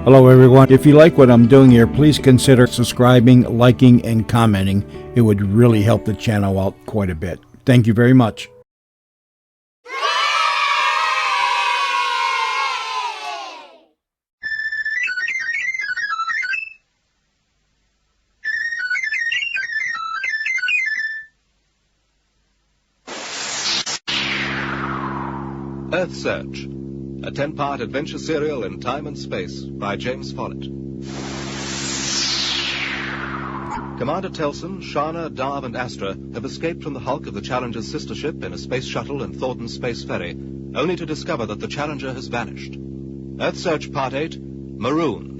Hello everyone. If you like what I'm doing here, please consider subscribing, liking, and commenting. It would really help the channel out quite a bit. Thank you very much. Earthsearch, a 10-part adventure serial in time and space by James Follett. Commander Telson, Shana, Darv, and Astra have escaped from the hulk of the Challenger's sister ship in a space shuttle and Thornton's space ferry, only to discover that the Challenger has vanished. Earthsearch Part 8, Marooned.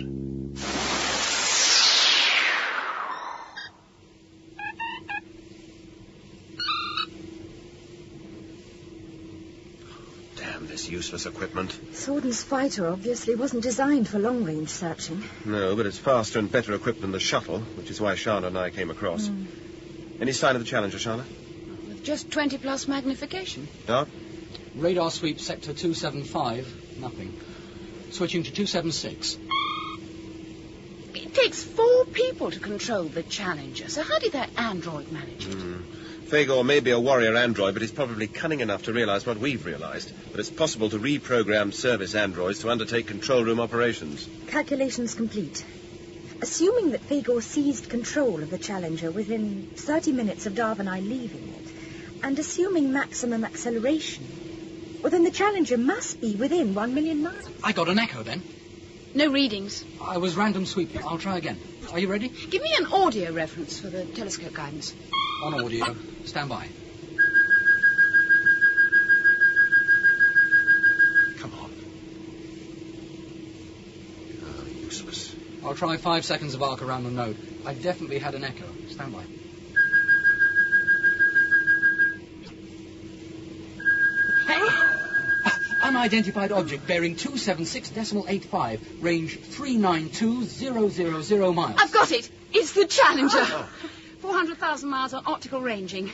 This useless equipment. Thornton's fighter obviously wasn't designed for long-range searching. No, but it's faster and better equipped than the shuttle, which is why Shana and I came across. Any sign of the Challenger, Shana? With just 20+ magnification. Dark? Radar sweep sector 275, nothing. Switching to 276. It takes 4 people to control the Challenger, so how did that android manage it? Fagor may be a warrior android, but he's probably cunning enough to realize what we've realized. But it's possible to reprogram service androids to undertake control room operations. Calculations complete. Assuming that Fagor seized control of the Challenger within 30 minutes of Darv and I leaving it, and assuming maximum acceleration, well, then the Challenger must be within 1 million miles. I got an echo then. No readings. I was random sweeping. I'll try again. Are you ready? Give me an audio reference for the telescope guidance. On audio. Stand by. Come on. Oh, useless. I'll try 5 seconds of arc around the node. I definitely had an echo. Stand by. Unidentified object bearing 276.85, range 392,000 miles. I've got it. It's the Challenger. 400,000 miles on optical ranging.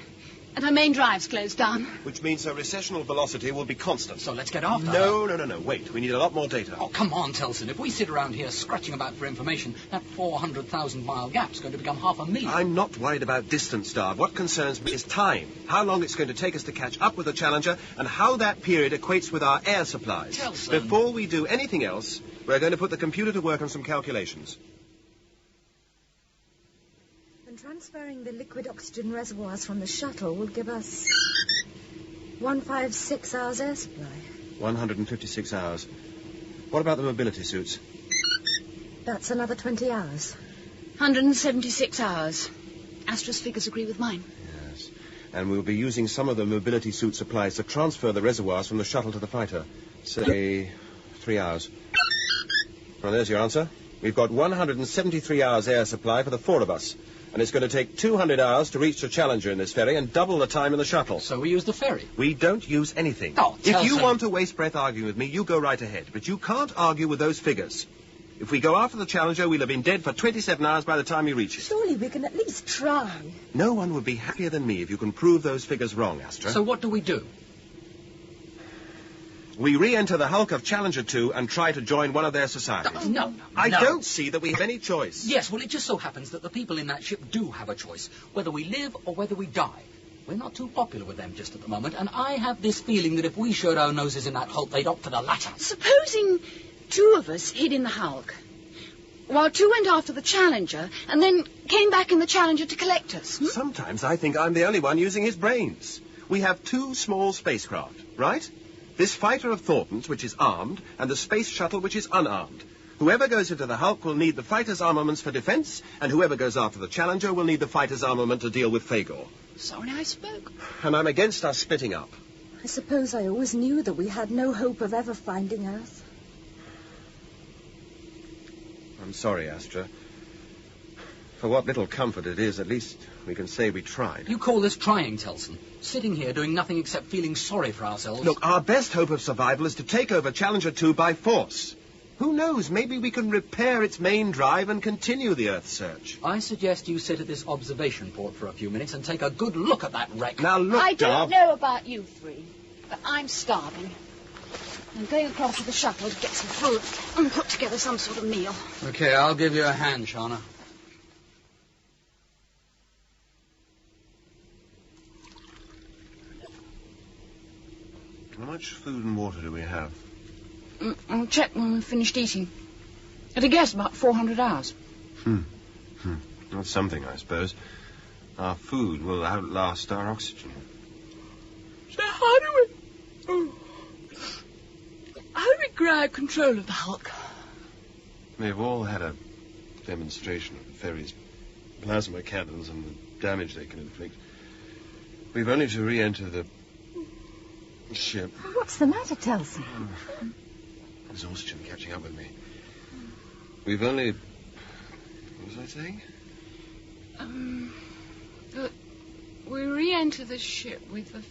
And her main drive's closed down. Which means her recessional velocity will be constant. So let's get after her. No. Wait, we need a lot more data. Oh, come on, Telson. If we sit around here scratching about for information, that 400,000-mile gap's going to become 500,000. I'm not worried about distance, Darv. What concerns me is time. How long it's going to take us to catch up with the Challenger, and how that period equates with our air supplies. Telson. Before we do anything else, we're going to put the computer to work on some calculations. And transferring the liquid oxygen reservoirs from the shuttle will give us 156 hours air supply. 156 hours. What about the mobility suits? That's another 20 hours. 176 hours. Astra's figures agree with mine. Yes. And we'll be using some of the mobility suit supplies to transfer the reservoirs from the shuttle to the fighter. Say 3 hours. Well, there's your answer. We've got 173 hours air supply for the 4 of us. And it's going to take 200 hours to reach the Challenger in this ferry and double the time in the shuttle. So we use the ferry? We don't use anything. Oh, if you want to waste breath arguing with me, you go right ahead. But you can't argue with those figures. If we go after the Challenger, we'll have been dead for 27 hours by the time we reach it. Surely we can at least try. No one would be happier than me if you can prove those figures wrong, Astra. So what do we do? We re-enter the hulk of Challenger 2 and try to join one of their societies. No. I don't see that we have any choice. Yes, well, it just so happens that the people in that ship do have a choice, whether we live or whether we die. We're not too popular with them just at the moment, and I have this feeling that if we showed our noses in that hulk, they'd opt for the latter. Supposing 2 of us hid in the hulk, while 2 went after the Challenger, and then came back in the Challenger to collect us. Sometimes I think I'm the only one using his brains. We have 2 small spacecraft, right? This fighter of Thornton's, which is armed, and the space shuttle, which is unarmed. Whoever goes into the hulk will need the fighter's armaments for defense, and whoever goes after the Challenger will need the fighter's armament to deal with Fagor. Sorry I spoke. And I'm against us splitting up. I suppose I always knew that we had no hope of ever finding Earth. I'm sorry, Astra. For what little comfort it is, at least we can say we tried. You call this trying, Telson? Sitting here doing nothing except feeling sorry for ourselves? Look, our best hope of survival is to take over Challenger 2 by force. Who knows, maybe we can repair its main drive and continue the Earthsearch. I suggest you sit at this observation port for a few minutes and take a good look at that wreck. Now look, I don't Darv. know about you 3, but I'm starving. I'm going across to the shuttle to get some food and put together some sort of meal. Okay, I'll give you a hand, Shauna. How much food and water do we have? I'll check when we've finished eating. At a guess, about 400 hours. That's something, I suppose. Our food will outlast our oxygen. So how do we grab control of the Hulk? We've all had a demonstration of the ferry's plasma cannons and the damage they can inflict. We've only to re-enter the ship. What's the matter, Telson? Exhaustion catching up with me. We've only... What was I saying? We re-enter the ship with the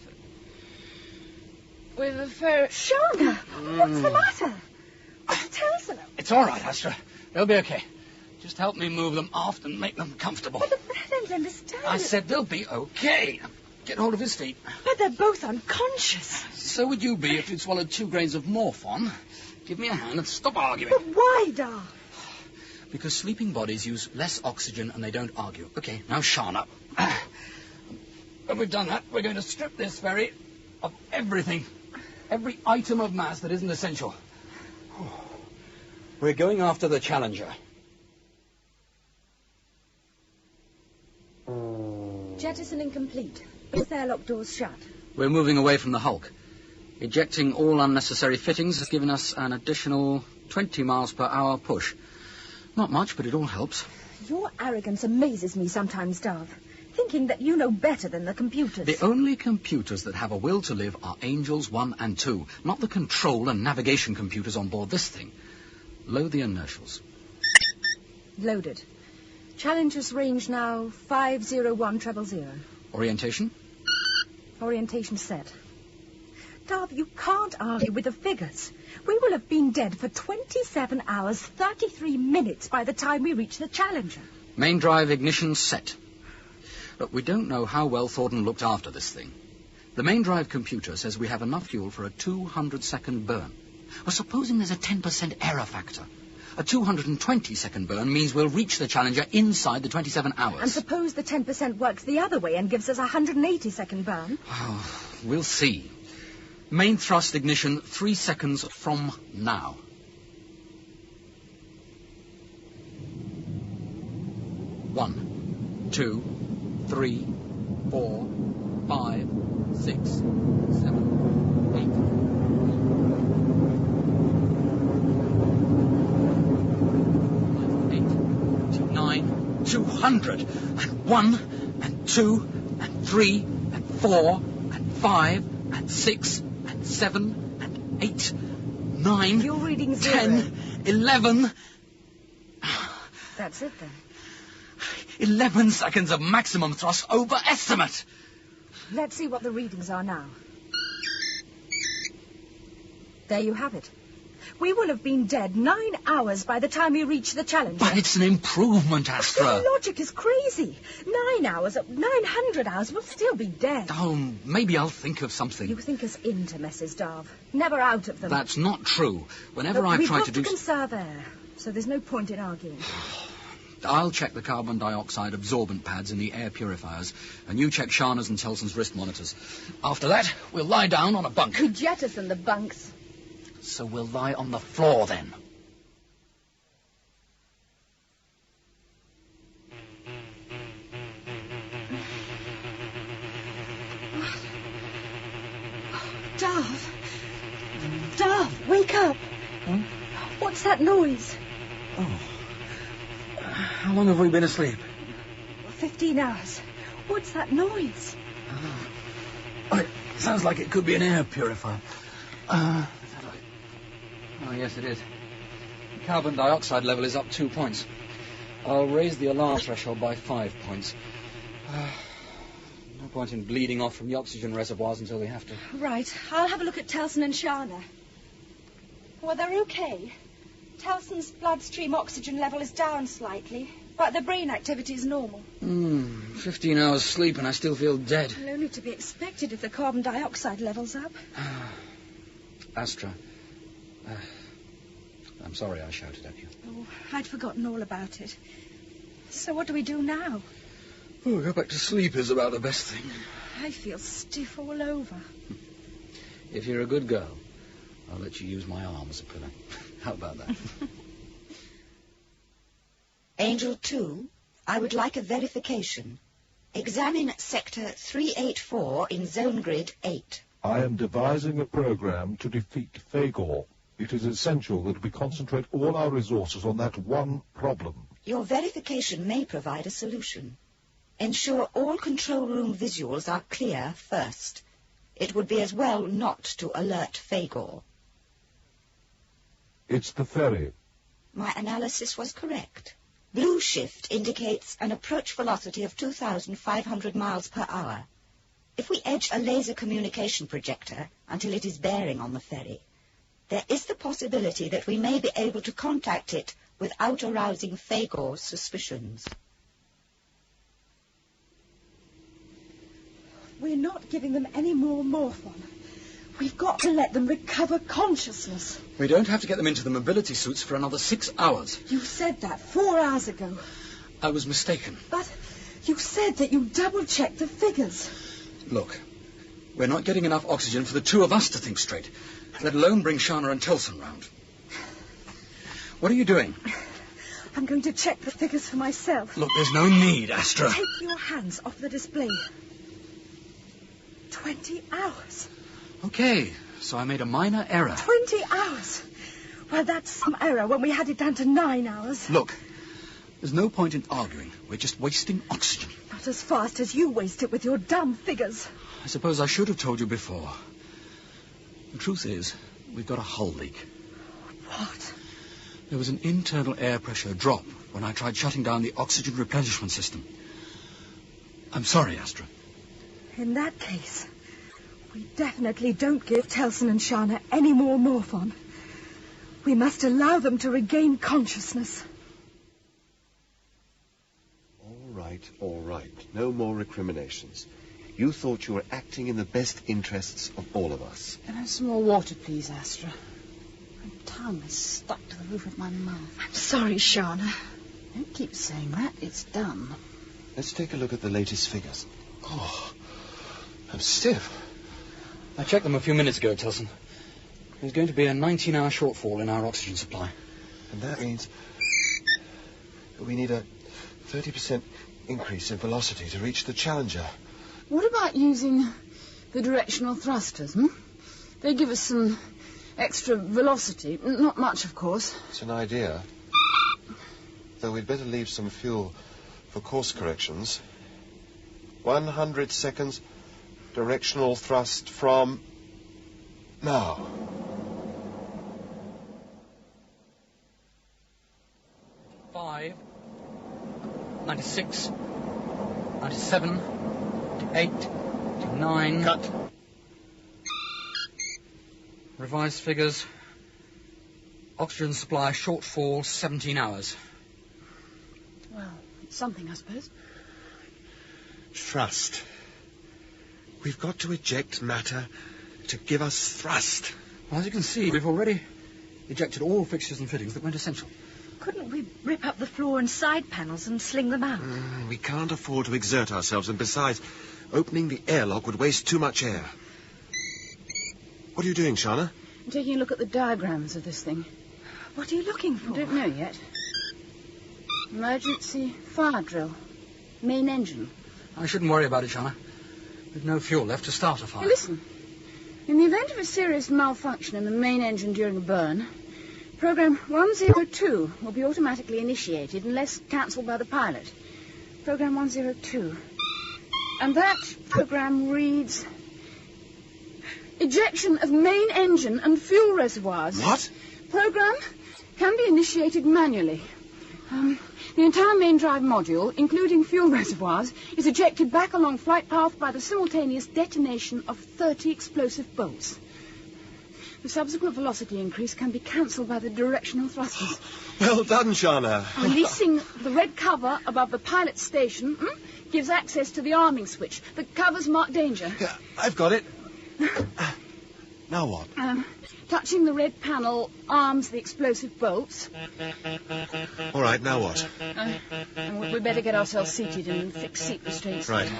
ferry. Shauna, what's the matter? Telson. It's all right, Astra. They'll be okay. Just help me move them aft and make them comfortable. But I don't understand. I said they'll be okay. Get hold of his feet. But they're both unconscious. So would you be if you'd swallowed 2 grains of morphine. Give me a hand and stop arguing. But why, Dar? Because sleeping bodies use less oxygen and they don't argue. Okay, now Shauna. When we've done that, we're going to strip this ferry of everything. Every item of mass that isn't essential. We're going after the Challenger. Jettisoning complete. Both airlock doors shut. We're moving away from the Hulk. Ejecting all unnecessary fittings has given us an additional 20 miles per hour push. Not much, but it all helps. Your arrogance amazes me sometimes, Darv. Thinking that you know better than the computers. The only computers that have a will to live are Angels 1 and 2, not the control and navigation computers on board this thing. Load the inertials. Loaded. Challenger's range now 50100. Orientation? Orientation set. Darv, you can't argue with the figures. We will have been dead for 27 hours, 33 minutes by the time we reach the Challenger. Main drive ignition set. But we don't know how well Thornton looked after this thing. The main drive computer says we have enough fuel for a 200-second burn. Well, supposing there's a 10% error factor. A 220-second burn means we'll reach the Challenger inside the 27 hours. And suppose the 10% works the other way and gives us a 180-second burn? Oh, we'll see. Main thrust ignition 3 seconds from now. 1, 2, 3, 4, 5, 6, 7, 8, 9, 200, and 1, and 2, and 3, and 4, and 5, and 6, and 7, and 8, 9, You're reading 0. 10, 11... That's it, then. 11 seconds of maximum thrust over estimate. Let's see what the readings are now. There you have it. We will have been dead 9 hours by the time we reach the Challenger. But it's an improvement, Astra. Your logic is crazy. 9 hours, 900 hours, we'll still be dead. Oh, maybe I'll think of something. You think us into messes, Darv. Never out of them. That's not true. Whenever Look, I've we've tried got to do... conserve air, so there's no point in arguing. I'll check the carbon dioxide absorbent pads in the air purifiers, and you check Shana's and Telson's wrist monitors. After that, we'll lie down on a bunk. We jettison the bunks. So we'll lie on the floor, then. Darv, wake up. Huh? What's that noise? Oh. How long have we been asleep? 15 hours. What's that noise? Oh, it sounds like it could be an air purifier. Oh, yes, it is. The carbon dioxide level is up 2 points. I'll raise the alarm threshold by 5 points. No point in bleeding off from the oxygen reservoirs until we have to. Right. I'll have a look at Telson and Shana. Well, they're okay. Telson's bloodstream oxygen level is down slightly, but the brain activity is normal. 15 hours sleep and I still feel dead. Well, only to be expected if the carbon dioxide level's up. Astra, I'm sorry I shouted at you. Oh, I'd forgotten all about it. So what do we do now? Oh, go back to sleep is about the best thing. I feel stiff all over. If you're a good girl, I'll let you use my arm as a pillow. How about that? Angel 2, I would like a verification. Examine Sector 384 in Zone Grid 8. I am devising a program to defeat Fagor. It is essential that we concentrate all our resources on that one problem. Your verification may provide a solution. Ensure all control room visuals are clear first. It would be as well not to alert Fagor. It's the ferry. My analysis was correct. Blue shift indicates an approach velocity of 2,500 miles per hour. If we edge a laser communication projector until it is bearing on the ferry, there is the possibility that we may be able to contact it without arousing Fagor's suspicions. We're not giving them any more morphine. We've got to let them recover consciousness. We don't have to get them into the mobility suits for another 6 hours. You said that 4 hours ago. I was mistaken. But you said that you double-checked the figures. Look, we're not getting enough oxygen for the two of us to think straight, let alone bring Shana and Telson round. What are you doing? I'm going to check the figures for myself. Look, there's no need, Astra. Take your hands off the display. 20 hours. Okay, so I made a minor error. 20 hours. Well, that's some error when we had it down to 9 hours. Look, there's no point in arguing. We're just wasting oxygen. Not as fast as you waste it with your dumb figures. I suppose I should have told you before. The truth is, we've got a hull leak. What? There was an internal air pressure drop when I tried shutting down the oxygen replenishment system. I'm sorry, Astra. In that case, we definitely don't give Telson and Shana any more morphine. We must allow them to regain consciousness. All right. No more recriminations. You thought you were acting in the best interests of all of us. Can I have some more water, please, Astra? My tongue is stuck to the roof of my mouth. I'm sorry, Shana. Don't keep saying that. It's done. Let's take a look at the latest figures. Oh, I'm stiff. I checked them a few minutes ago, Telson. There's going to be a 19-hour shortfall in our oxygen supply. And that means that we need a 30% increase in velocity to reach the Challenger. What about using the directional thrusters, They give us some extra velocity. Not much, of course. It's an idea. Though we'd better leave some fuel for course corrections. 100 seconds directional thrust from now. Five, 96, 97, 98, 99. Cut. Revised figures. Oxygen supply shortfall 17 hours. Well, it's something, I suppose. Thrust. We've got to eject matter to give us thrust. Well, as you can see, we've already ejected all fixtures and fittings that weren't essential. Couldn't we rip up the floor and side panels and sling them out? We can't afford to exert ourselves, and besides, opening the airlock would waste too much air. What are you doing, Shana? I'm taking a look at the diagrams of this thing. What are you looking for? I don't know yet. Emergency fire drill. Main engine. I shouldn't worry about it, Shana. We've no fuel left to start a fire. Hey, listen. In the event of a serious malfunction in the main engine during a burn, Program 102 will be automatically initiated unless cancelled by the pilot. Program 102. And that program reads... Ejection of main engine and fuel reservoirs. What? Program can be initiated manually. The entire main drive module, including fuel reservoirs, is ejected back along flight path by the simultaneous detonation of 30 explosive bolts. The subsequent velocity increase can be cancelled by the directional thrusters. Well done, Shana. Releasing the red cover above the pilot's station gives access to the arming switch. The cover's marked danger. Yeah, I've got it. Now what? Touching the red panel arms the explosive bolts. All right, now what? And we better get ourselves seated and fix seat restraints. Right.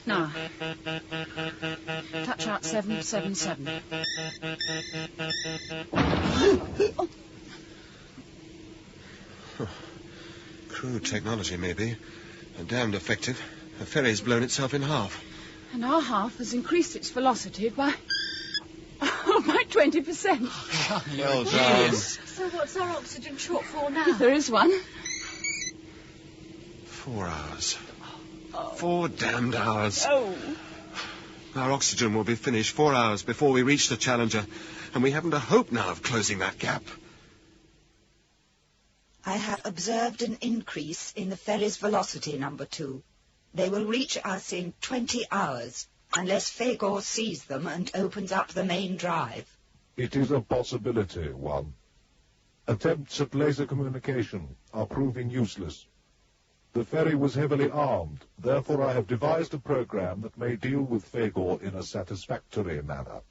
Now, touch out 777. Crude technology, maybe. And damned effective. The ferry's blown itself in half. And our half has increased its velocity by 20%. Well done. So what's our oxygen shortfall now? If there is one. 4 hours. 4 damned hours. Oh. Our oxygen will be finished 4 hours before we reach the Challenger, and we haven't a hope now of closing that gap. I have observed an increase in the ferry's velocity, number 2. They will reach us in 20 hours, unless Fagor sees them and opens up the main drive. It is a possibility, 1. Attempts at laser communication are proving useless. The ferry was heavily armed, therefore I have devised a program that may deal with Fagor in a satisfactory manner.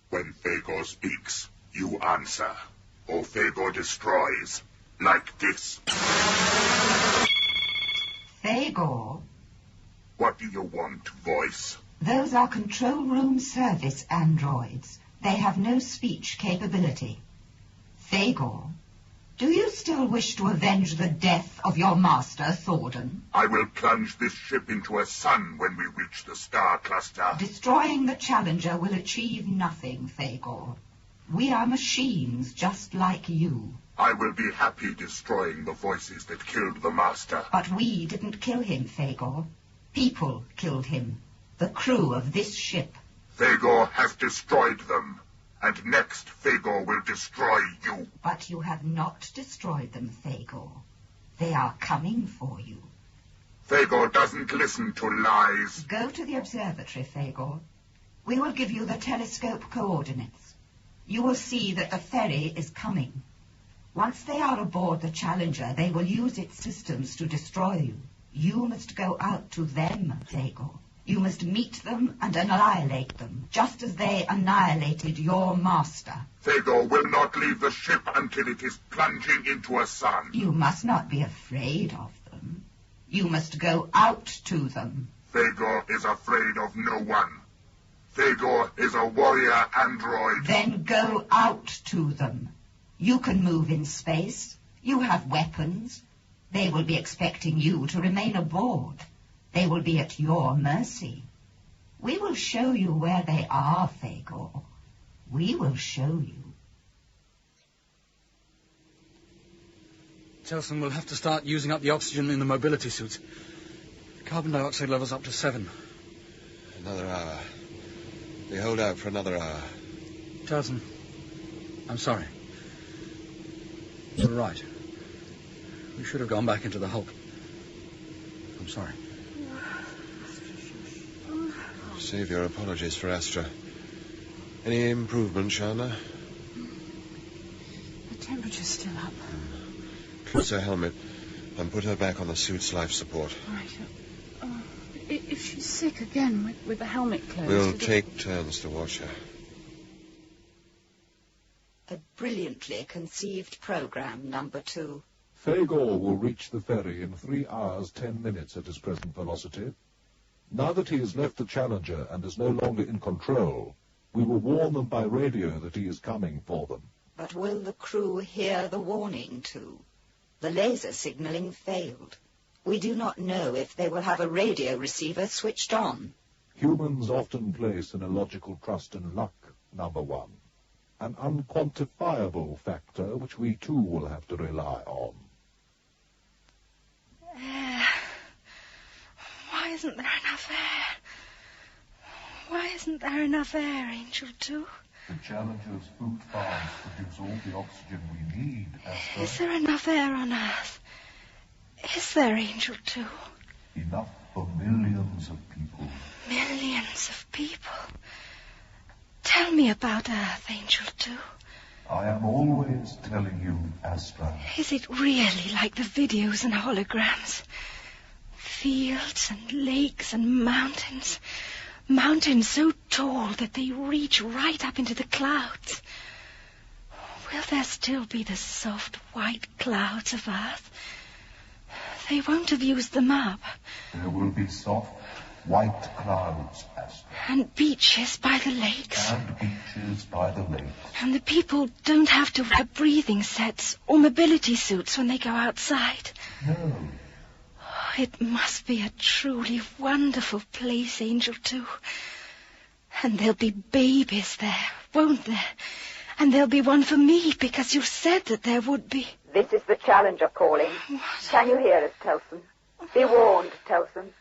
When Fagor speaks, you answer, or Fagor destroys, like this. Fagor? What do you want, voice? Those are control room service androids. They have no speech capability. Fagor, do you still wish to avenge the death of your master, Thornton? I will plunge this ship into a sun when we reach the star cluster. Destroying the Challenger will achieve nothing, Fagor. We are machines just like you. I will be happy destroying the voices that killed the master. But we didn't kill him, Fagor. People killed him. The crew of this ship. Fagor has destroyed them. And next, Fagor will destroy you. But you have not destroyed them, Fagor. They are coming for you. Fagor doesn't listen to lies. Go to the observatory, Fagor. We will give you the telescope coordinates. You will see that the ferry is coming. Once they are aboard the Challenger, they will use its systems to destroy you. You must go out to them, Fagor. You must meet them and annihilate them, just as they annihilated your master. Fagor will not leave the ship until it is plunging into a sun. You must not be afraid of them. You must go out to them. Fagor is afraid of no one. Fagor is a warrior android. Then go out to them. You can move in space. You have weapons. They will be expecting you to remain aboard. They will be at your mercy. We will show you where they are, Fagor. We will show you. Telson will have to start using up the oxygen in the mobility suits. Carbon dioxide levels up to 7. Another hour. We hold out for another hour. Telson, I'm sorry. You're right. We should have gone back into the Hulk. I'm sorry. Save your apologies for Astra. Any improvement, Shana? The temperature's still up. Close her helmet and put her back on the suit's life support. Right. If she's sick again with the helmet closed... We'll take turns to watch her. A brilliantly conceived program, number 2. Fagor will reach the ferry in 3 hours, 10 minutes at his present velocity. Now that he has left the Challenger and is no longer in control, we will warn them by radio that he is coming for them. But will the crew hear the warning too? The laser signaling failed. We do not know if they will have a radio receiver switched on. Humans often place an illogical trust in luck, number 1. An unquantifiable factor which we too will have to rely on. Why isn't there enough air? Why isn't there enough air, Angel 2? The Challenger's food farms produce all the oxygen we need, Astra. Is there enough air on Earth? Is there, Angel 2? Enough for millions of people. Millions of people? Tell me about Earth, Angel 2. I am always telling you, Astra. Is it really like the videos and holograms? Fields and lakes and mountains, Mountains so tall that they reach right up into the clouds. Will there still be the soft white clouds of Earth? They won't have used them up. There will be soft, white clouds, Astra. And beaches by the lakes. And beaches by the lakes. And the people don't have to wear breathing sets or mobility suits when they go outside. No. Oh, it must be a truly wonderful place, Angel 2. And there'll be babies there, won't there? And there'll be one for me, because you said that there would be. This is the Challenger calling. What? Can you hear us, Telson? Be warned, Telson.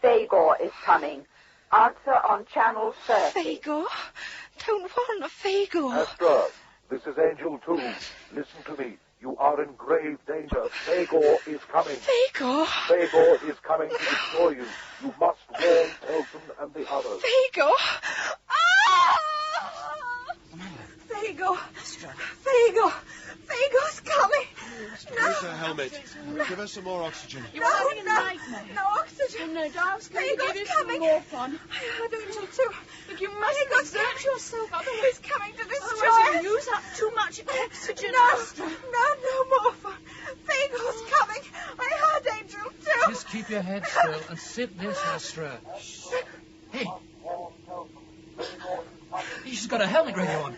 Fagor is coming. Answer on channel 30. Fagor? Don't want a Fagor. Astra, this is Angel 2. Listen to me. You are in grave danger. Fagor is coming. Fagor? Fagor is coming to destroy you. You must warn Telson and the others. Fagor? Ah! Fagor! Fagor! Fagor's coming! Use her helmet. Give her some more oxygen. You're having a nightmare. No oxygen. No, Dar's going to give you Fagor's some coming. more fun. I heard Angel 2. Look, you must exert yourself, otherwise He's coming to destroy otherwise us. you'll use up too much oxygen. No more fun. Fagor's coming. I heard Angel 2. Just keep your head still and sit this, Astra. Hey. She's got a helmet radio on.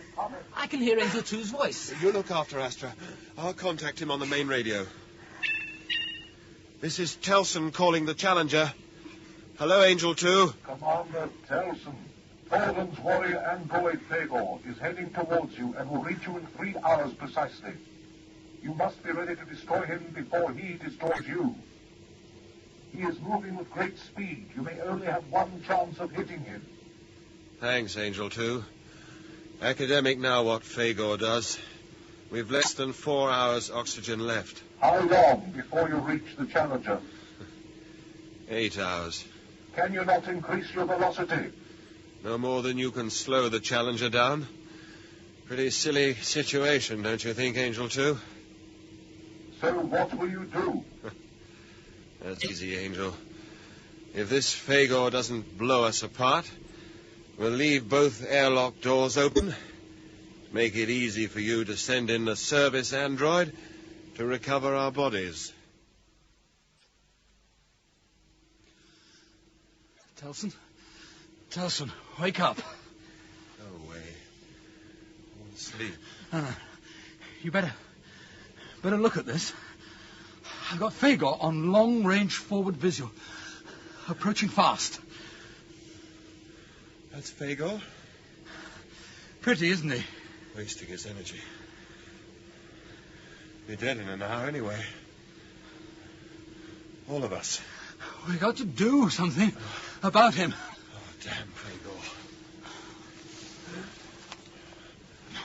I can hear Angel 2's voice. You look after Astra. I'll contact him on the main radio. This is Telson calling the Challenger. Hello, Angel 2. Commander Telson, Thorland's warrior android Fagor is heading towards you and will reach you in 3 hours precisely. You must be ready to destroy him before he destroys you. He is moving with great speed. You may only have one chance of hitting him. Thanks, Angel 2. Academic now what Fagor does. We've less than 4 hours oxygen left. How long before you reach the Challenger? 8 hours. Can you not increase your velocity? No more than you can slow the Challenger down. Pretty silly situation, don't you think, Angel 2? So what will you do? That's easy, Angel. If this Fagor doesn't blow us apart, we'll leave both airlock doors open. Make it easy for you to send in the service android to recover our bodies. Telson, wake up. No way. I want to sleep. No. You better look at this. I've got Fagor on long-range forward visual. Approaching fast. That's Fagor? Pretty, isn't he? Wasting his energy. Be dead in an hour anyway. All of us. We got to do something about him. Oh, damn Fagor.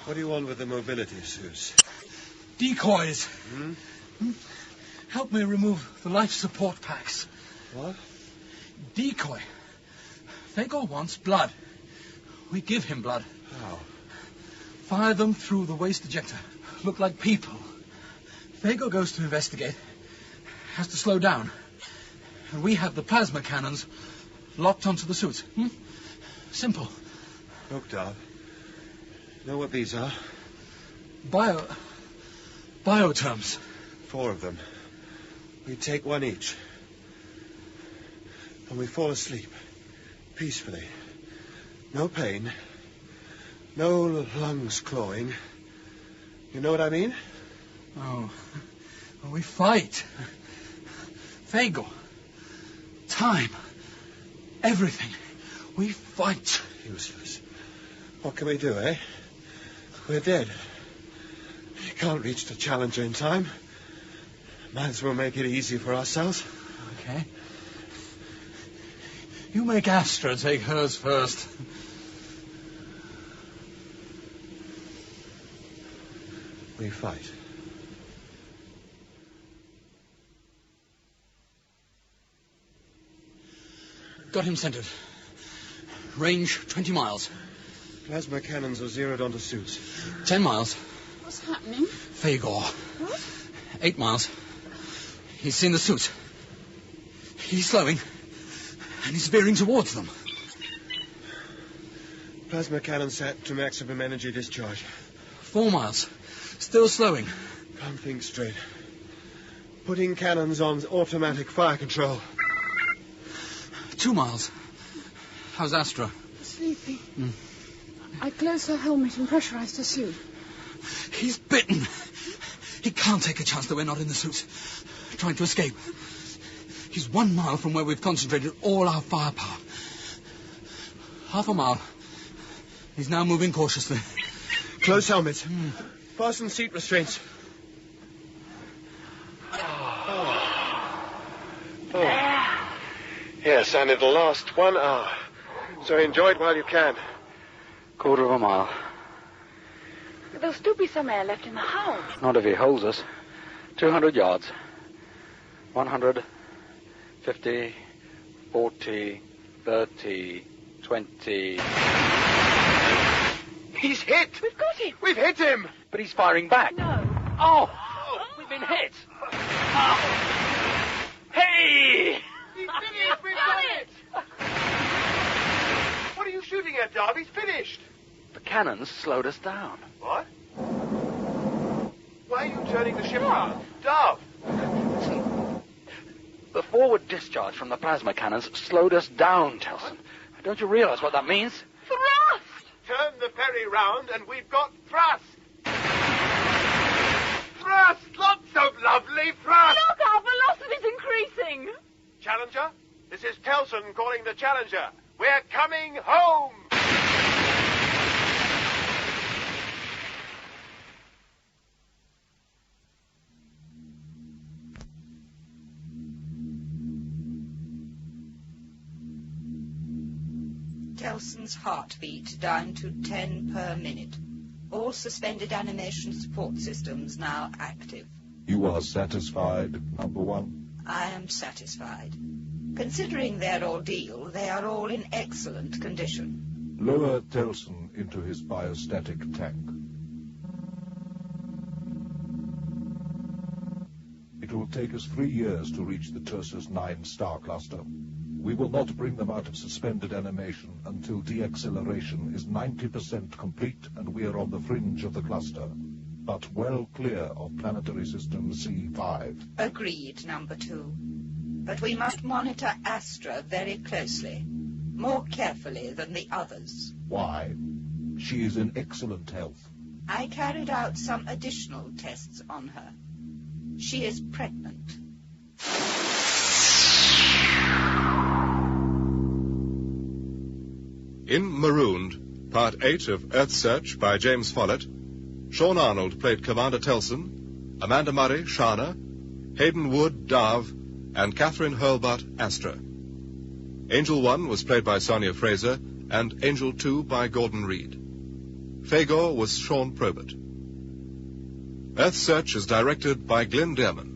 What do you want with the mobility suits? Decoys. Help me remove the life support packs. What? Decoy. Fagor wants blood. We give him blood. How? Fire them through the waste ejector. Look like people. Fagor goes to investigate. Has to slow down. And we have the plasma cannons locked onto the suits. Simple. Look, Dov. Know what these are? Bioterms. 4 of them. We take one each. And we fall asleep. Peacefully. No pain. No lungs clawing. You know what I mean? Oh. We fight. Fagor. Time. Everything. We fight. Useless. What can we do, eh? We're dead. You can't reach the Challenger in time. Might as well make it easy for ourselves. Okay. You make Astra take hers first. We fight. Got him centered. Range 20 miles. Plasma cannons are zeroed onto suits. 10 miles. What's happening? Fagor. What? 8 miles. He's seen the suits. He's slowing. And he's veering towards them. Plasma cannon set to maximum energy discharge. 4 miles. Still slowing. Can't think straight. Putting cannons on automatic fire control. 2 miles. How's Astra? Sleepy. I closed her helmet and pressurized her suit. He's bitten. He can't take a chance that we're not in the suit. Trying to escape. He's 1 mile from where we've concentrated all our firepower. Half a mile. He's now moving cautiously. Close helmet. Fasten seat restraints. Yes, and it'll last 1 hour. So enjoy it while you can. 1/4 mile. There'll still be some air left in the hull. Not if he holds us. 200 yards. 100, 50, 40, 30, 20... He's hit! We've got him! We've hit him! But he's firing back. No. Oh! We've been hit! Oh. Hey! He's finished! We've done it! What are you shooting at, Darv? He's finished! The cannons slowed us down. What? Why are you turning the ship around? Darv! The forward discharge from the plasma cannons slowed us down, Telson. Don't you realize what that means? Thrust! Turn the ferry round and we've got thrust! Thrust! Lots of lovely thrust! Look, our velocity's increasing! Challenger, this is Telson calling the Challenger. We're coming home! Telson's heartbeat down to 10 per minute. All suspended animation support systems now active. You are satisfied, number 1? I am satisfied. Considering their ordeal, they are all in excellent condition. Lower Telson into his biostatic tank. It will take us 3 years to reach the Tursus 9 star cluster. We will not bring them out of suspended animation until deacceleration is 90% complete and we are on the fringe of the cluster, but well clear of planetary system C5. Agreed, number 2. But we must monitor Astra very closely, more carefully than the others. Why? She is in excellent health. I carried out some additional tests on her. She is pregnant. In Marooned, Part 8 of Earthsearch by James Follett, Sean Arnold played Commander Telson, Amanda Murray, Shana, Hayden Wood, Darv, and Catherine Hurlbutt, Astra. Angel 1 was played by Sonia Fraser, and Angel 2 by Gordon Reed. Fagor was Sean Probert. Earthsearch is directed by Glenn Dearman.